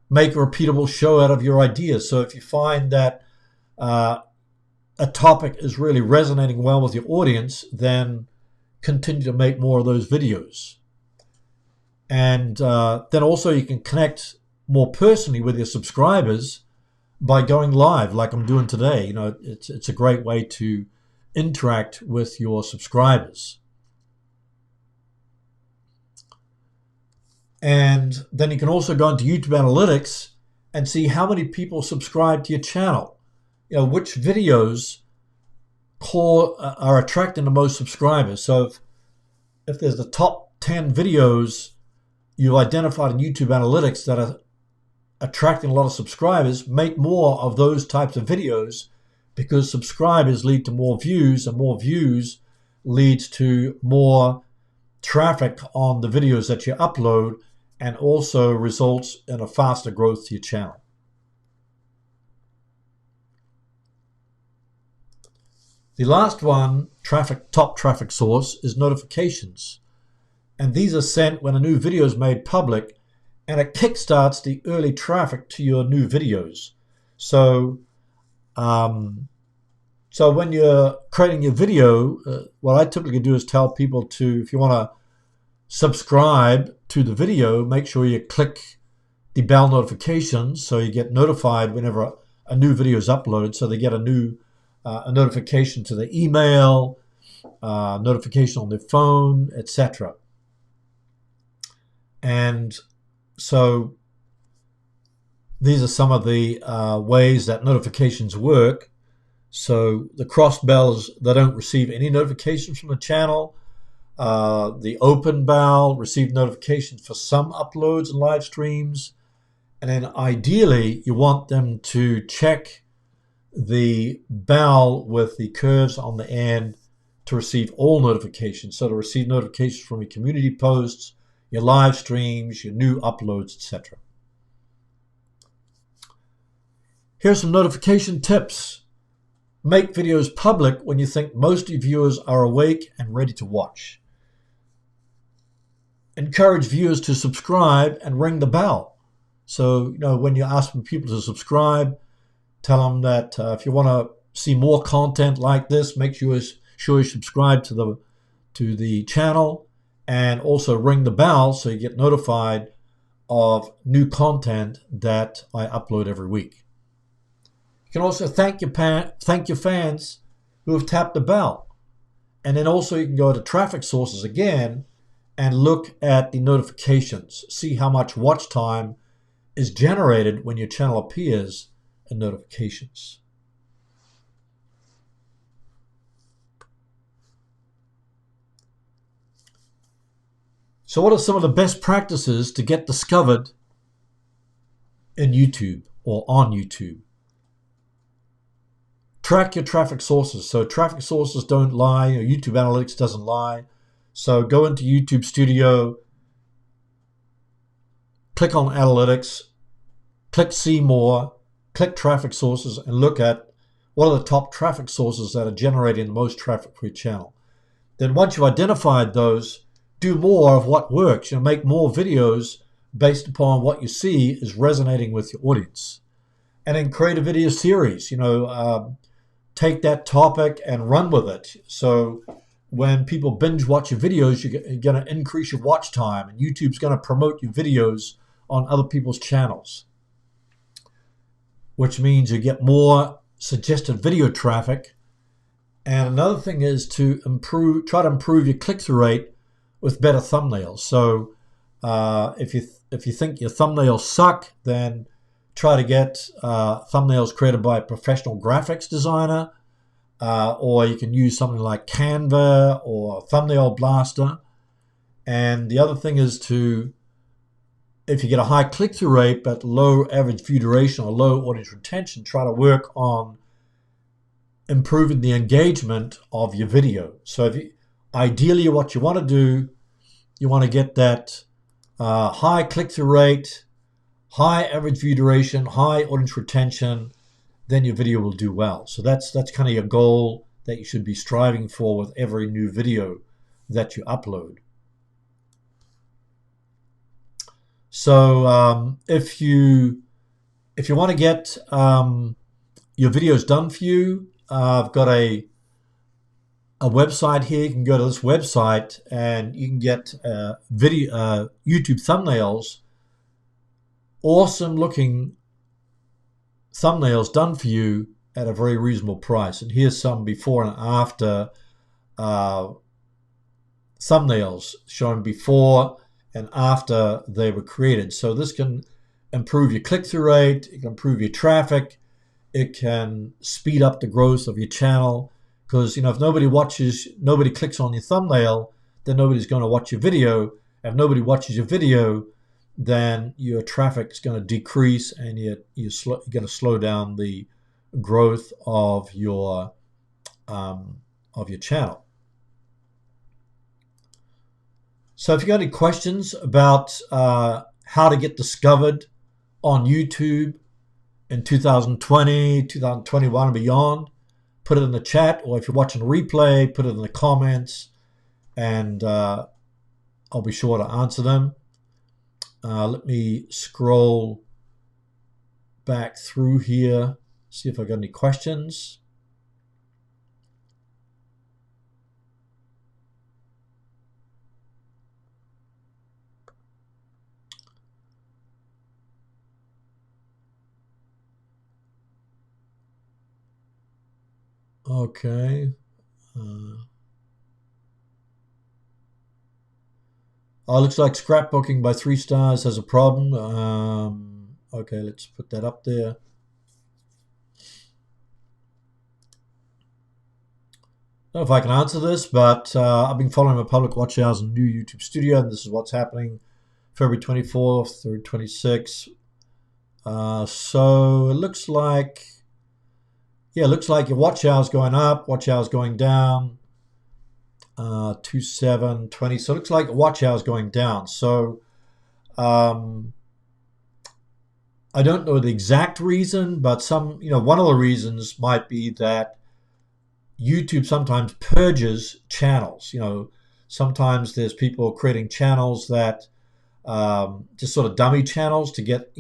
Make a repeatable show out of your ideas. So if you find that a topic is really resonating well with your audience, then continue to make more of those videos. And then also you can connect more personally with your subscribers by going live like I'm doing today. It's a great way to interact with your subscribers. And then you can also go into YouTube Analytics and see how many people subscribe to your channel. Which videos are attracting the most subscribers. So if there's the top 10 videos you've identified in YouTube Analytics that attracting a lot of subscribers, make more of those types of videos, because subscribers lead to more views, and more views leads to more traffic on the videos that you upload, and also results in a faster growth to your channel. The last one, top traffic source, is notifications. And these are sent when a new video is made public, and it kickstarts the early traffic to your new videos. So when you're creating your video, what I typically do is tell people to, if you want to subscribe to the video, make sure you click the bell notifications so you get notified whenever a new video is uploaded. So they get a notification to the email, notification on their phone, etc. And so these are some of the ways that notifications work. So the cross bells, they don't receive any notifications from the channel. The open bell, receive notifications for some uploads and live streams. And then ideally, you want them to check the bell with the curves on the end to receive all notifications. So to receive notifications from your community posts, your live streams, your new uploads, etc. Here's some notification tips. Make videos public when you think most of your viewers are awake and ready to watch. Encourage viewers to subscribe and ring the bell. So, when you ask people to subscribe, tell them that if you want to see more content like this, make sure you subscribe to the channel, and also ring the bell so you get notified of new content that I upload every week. You can also thank your fans who have tapped the bell. And then also you can go to traffic sources again and look at the notifications. See how much watch time is generated when your channel appears in notifications. So what are some of the best practices to get discovered in YouTube or on YouTube? Track your traffic sources. So traffic sources don't lie. YouTube Analytics doesn't lie. So go into YouTube Studio, click on Analytics, click See More, click Traffic Sources, and look at what are the top traffic sources that are generating the most traffic for your channel. Then once you've identified those, do more of what works. Make more videos based upon what you see is resonating with your audience. And then create a video series. Take that topic and run with it. So when people binge watch your videos, you're going to increase your watch time, and YouTube's going to promote your videos on other people's channels, which means you get more suggested video traffic. And another thing is to try to improve your click-through rate with better thumbnails. So if you think your thumbnails suck, then try to get thumbnails created by a professional graphics designer, or you can use something like Canva or Thumbnail Blaster. And the other thing is if you get a high click-through rate but low average view duration or low audience retention, try to work on improving the engagement of your video. So ideally what you want to do, you want to get that high click-through rate, high average view duration, high audience retention, then your video will do well. So that's kind of your goal that you should be striving for with every new video that you upload. So if you want to get your videos done for you, I've got a website here. You can go to this website and you can get YouTube thumbnails, awesome looking thumbnails done for you at a very reasonable price. And here's some before and after thumbnails showing before and after they were created. So this can improve your click-through rate, it can improve your traffic, it can speed up the growth of your channel, because if nobody clicks on your thumbnail, then nobody's going to watch your video. If nobody watches your video, then your traffic is going to decrease, and you're going to slow down the growth of your channel. So if you got any questions about how to get discovered on YouTube in 2020, 2021 and beyond, put it in the chat, or if you're watching a replay, put it in the comments, and I'll be sure to answer them. Let me scroll back through here, see if I got any questions. Okay. Looks like scrapbooking by 3 stars has a problem. Okay, let's put that up there. I don't know if I can answer this, but I've been following my public watch hours in the new YouTube studio, and this is what's happening February 24th through 26th. So it looks like, yeah, it looks like your watch hours going up, watch hours going down, 2, 7, 20. So it looks like watch hours going down. So I don't know the exact reason, but one of the reasons might be that YouTube sometimes purges channels. Sometimes there's people creating channels that just sort of dummy channels to get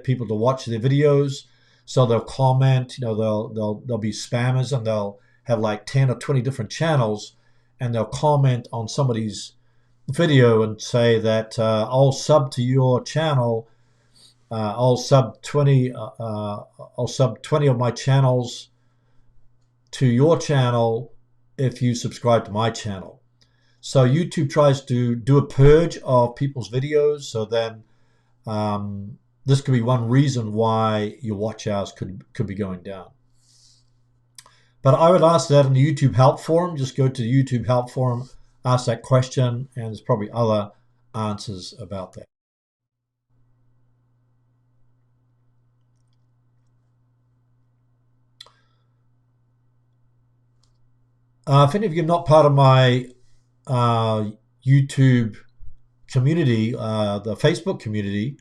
people to watch their videos. So they'll comment, they'll be spammers, and they'll have like 10 or 20 different channels, and they'll comment on somebody's video and say that I'll sub to your channel, I'll sub 20 of my channels to your channel if you subscribe to my channel. So YouTube tries to do a purge of people's videos. So then this could be one reason why your watch hours could be going down. But I would ask that in the YouTube help forum. Just go to the YouTube help forum, ask that question, and there's probably other answers about that. If any of you are not part of my YouTube community, the Facebook community,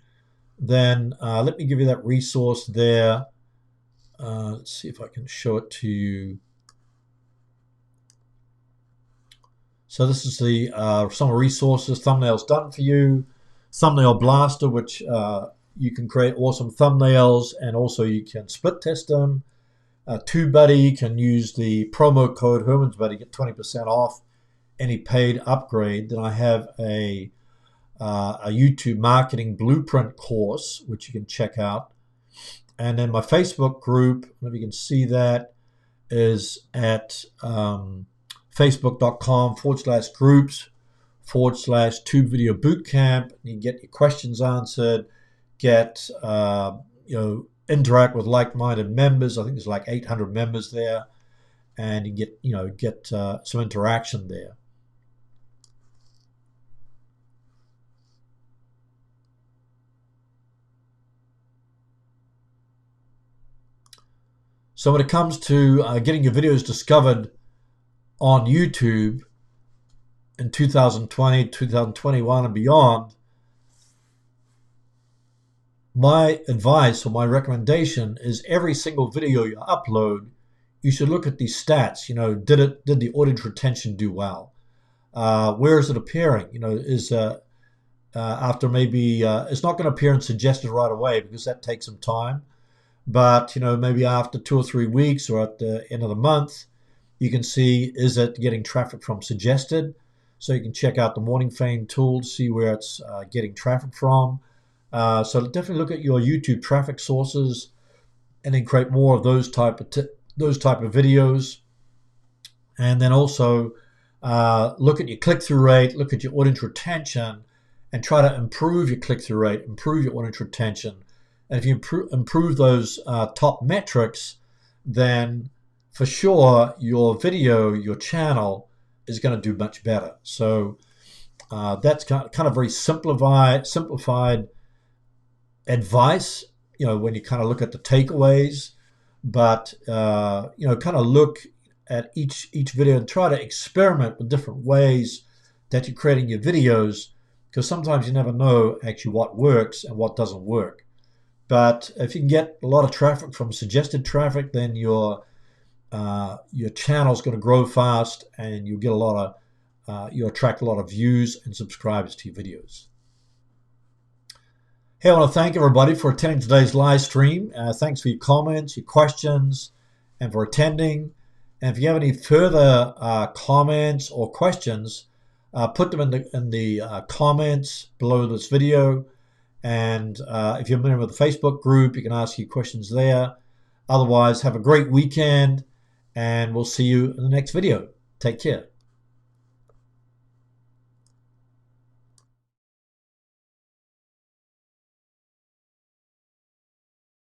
then let me give you that resource there. Let's see if I can show it to you. So this is the some resources, thumbnails done for you, thumbnail blaster, which you can create awesome thumbnails, and also you can split test them. TubeBuddy, you can use the promo code HermansBuddy, get 20% off any paid upgrade. Then I have a YouTube marketing blueprint course, which you can check out. And then my Facebook group, if you can see that, is at facebook.com/groups/Tube Video Bootcamp. You can get your questions answered, get interact with like-minded members. I think there's like 800 members there, and you get some interaction there. So when it comes to getting your videos discovered on YouTube in 2020, 2021 and beyond, my advice or my recommendation is every single video you upload, you should look at these stats. Did the audience retention do well? Where is it appearing? Is after maybe it's not going to appear in suggested right away because that takes some time. But maybe after 2 or 3 weeks or at the end of the month, you can see, is it getting traffic from suggested? So you can check out the MorningFame tool to see where it's getting traffic from. So definitely look at your YouTube traffic sources, and then create more of those type of videos. And then also look at your click-through rate, look at your audience retention, and try to improve your click-through rate, improve your audience retention. And if you improve those top metrics, then for sure your video, your channel is going to do much better. So That's kind of very simplified advice, when you kind of look at the takeaways, but, kind of look at each video and try to experiment with different ways that you're creating your videos, because sometimes you never know actually what works and what doesn't work. But if you can get a lot of traffic from suggested traffic, then your channel is going to grow fast, and you'll get you attract a lot of views and subscribers to your videos. Hey, I want to thank everybody for attending today's live stream. Thanks for your comments, your questions, and for attending. And if you have any further comments or questions, put them in the comments below this video. And if you're a member of the Facebook group, you can ask your questions there. Otherwise, have a great weekend, and we'll see you in the next video. Take care.